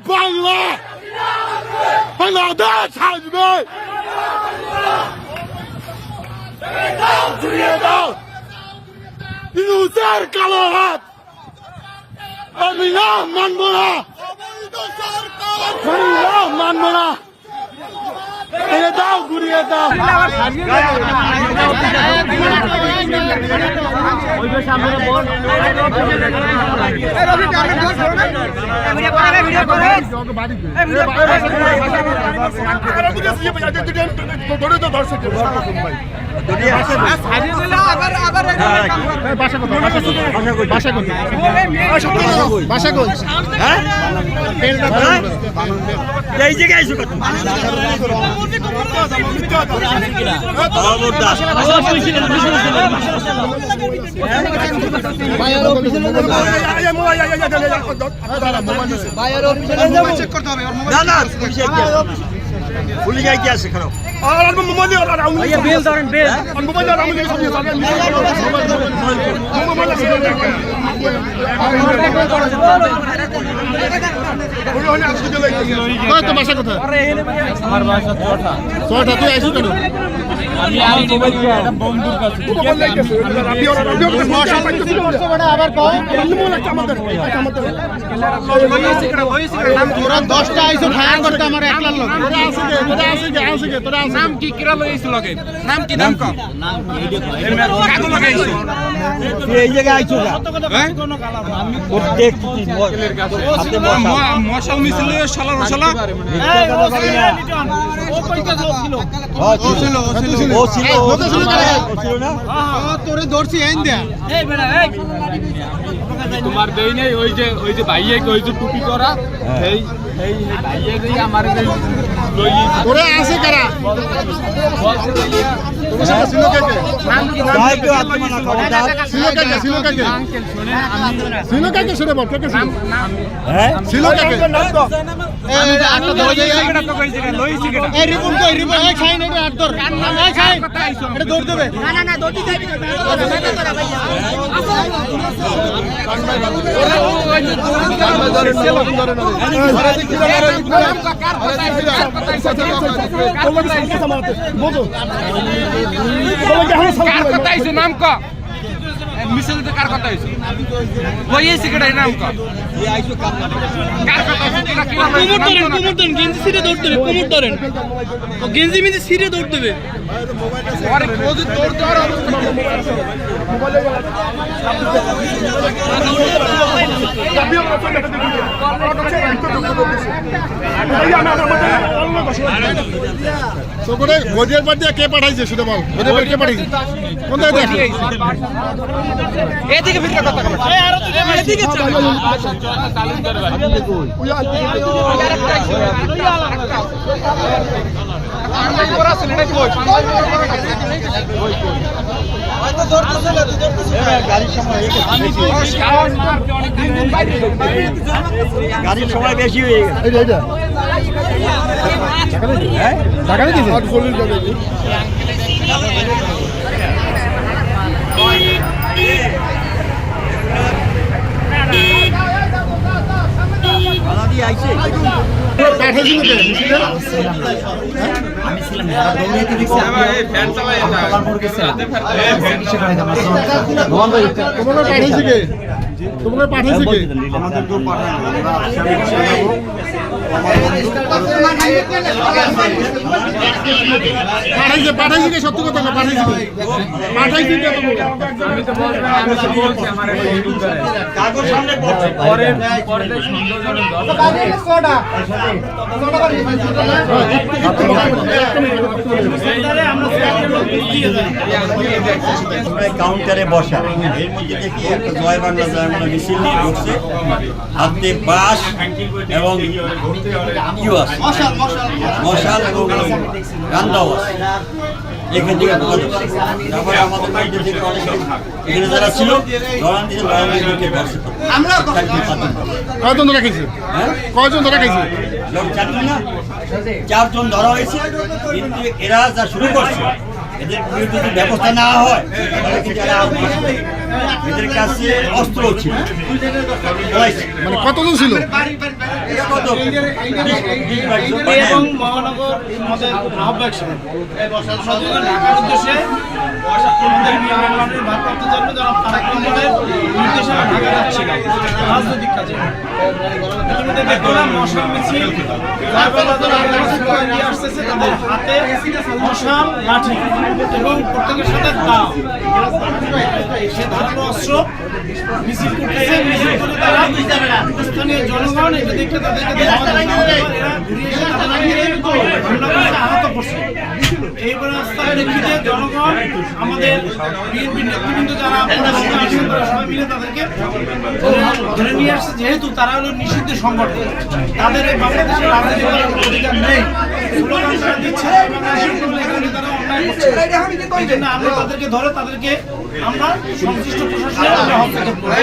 বাংলা বাংলাদেশ আসবে ঘুরিয়ে দাও ইউসের কালো হাত আমি না মানব না মানব না এনে দাও ঘুরিয়ে দাও এই জায়গায় এসো পুলিশ আইতে আছে খারাপ বেল ধরেন বেল বাসা কোথায় আমার বাসা ছটা তুই আইসি কেন আমি বন্ধুর কাছে তোরা 10টা আইসো ফায়ার করতে আমার একলার লোক নাম কি কিরা লইছ লগে নাম কি নাম কম কাগজ লাগাইছো এই জায়গায় আইছো না হ্যাঁ আমি প্রত্যেক হাতে মশাল মিছিল শালা রশালা ও ছিল না তোরে ধরছি এই দে এই বেটা এই তোমার দেই নাই ওই যে ভাইয়ে কই যে টুপি করা এই ভাইয়ে দেই আমারে দেই লই তোরে আছে কারা তোমার সাথে ছিল কে ভাই কেউ আত্মমানা খবরদার ছিল কে আঙ্কেল শুনে আমি ছিল কে শুনে বল কে ছিল হ্যাঁ ছিল কে এই আটটা ধরে যাই এটা তো কইছি লই সিগারেট এই রিপন এই খাই না এটা আট ধর এই খাই এটা দৌড় দেবে না দৌড়তে যাবি না ভাই নাম ক মিছিল কার কথা হইছে ওই সিগারেট নাম ক কার কথা কুমুর ধরেন গেঞ্জি সিরে দৌড় দেবে কুমুর ধরেন গেঞ্জি মিঞ্জি সিরে দৌড় দেবে আরে কোজি দৌড় দেওয়ার সকলে গজের বাদ দিয়ে কে পাঠাইছে সেটা বল গজের বাদ কে পাঠাইছে কোন জায়গায় দেখি এদিকে ফিরকা কথা কর এই আর এদিকে চল তালিম করে ভাই আর পড়া ছিল নাকি বই হয়তো ধরতেছে না তুই ধরতেছিস গাড়ির সময় গাড়ির সময় বেশি হয়ে গেছে এইটা হ্যাঁ টাকা দিয়েছে আর বলির যাবে আলাদি আইছে পাঠাইছিল কে মিছিলে আমি ছিলাম যারা দৌড়াইতে দিছে এই ফ্যান চালাই না আমার গেছে এই ফ্যান সেখানে আমার তোমাকে পাঠাইছে কে তোমাকে পাঠাইছে কে আমাদের তো পাঠাইছে কে সত্য কথা না পাঠাইছে কে পাঠাইছে কে তোমাকে আমি তো বলছি আমার ইউটিউব করে কাগজ সামনে পড়ছে পরে সুন্দরজনক কাউন্টারে বসা এর মধ্যে দেখি একটা জয় বাংলা মিছিল নিয়ে ঢুকছে হাতে বাঁশ এবং মশাল এবং গান্দাও আছে এখান থেকে ঢোকা যাচ্ছে তারপরে আমাদের মধ্যে থেকে অনেক এখানে যারা ছিল লড়ান দিয়ে ঢুকে বসে কয়জন ধরা খাইছে কয়জন ধরা খাইছে চারজন ধরা হয়েছে কিন্তু এরা যা শুরু করছে এদের বিরুদ্ধে যদি ব্যবস্থা নেওয়া হয় তাহলে কিন্তু এদের কাছে অস্ত্র ছিল। মানে কতজন ছিল? এটা কত? 20-22 জন। এবং মহানগর আমাদের আহ্বায়ক ছিলেন সচেতন ঢাকার উদ্দেশ্যে আমাদের বিএনপির ভারপ্রাপ্ত চেয়ারম্যান জনাব তারেক রহমানের নির্দেশনা ঢাকা যাচ্ছিলেন রাজনৈতিক কাজে। ইতিমধ্যে দেখলাম মশাল মিছিল নিয়ে আসতেছে, তাদের হাতে মশাল লাঠি এবং প্রত্যেকের সাথে দাও, সে ধারালো অস্ত্র মিছিল করতেছে। মিছিল করে তারা স্থানীয় জনগণ এটা দেখতে তাদেরকে এরা ঘুরিয়ে এসে তাদের আহত করছে। এই ব্যবস্থার প্রেক্ষিতে জনগণ আমাদের বিএনপির নেতৃবৃন্দ যারা আপনারা আসেন তারা সবাই মিলে তাদেরকে ধরে নিয়ে আসছে। যেহেতু তারা হলো নিষিদ্ধ সংগঠন, তাদের এই বাংলাদেশের রাজনীতি করার অধিকার নেই, স্লোগান তারা দিচ্ছে এবং এখানে তারা অন্যায় করছে। এই জন্য আমরা তাদেরকে ধরে তাদেরকে আমরা সংশ্লিষ্ট প্রশাসনের আমরা হস্তক্ষেপ করব।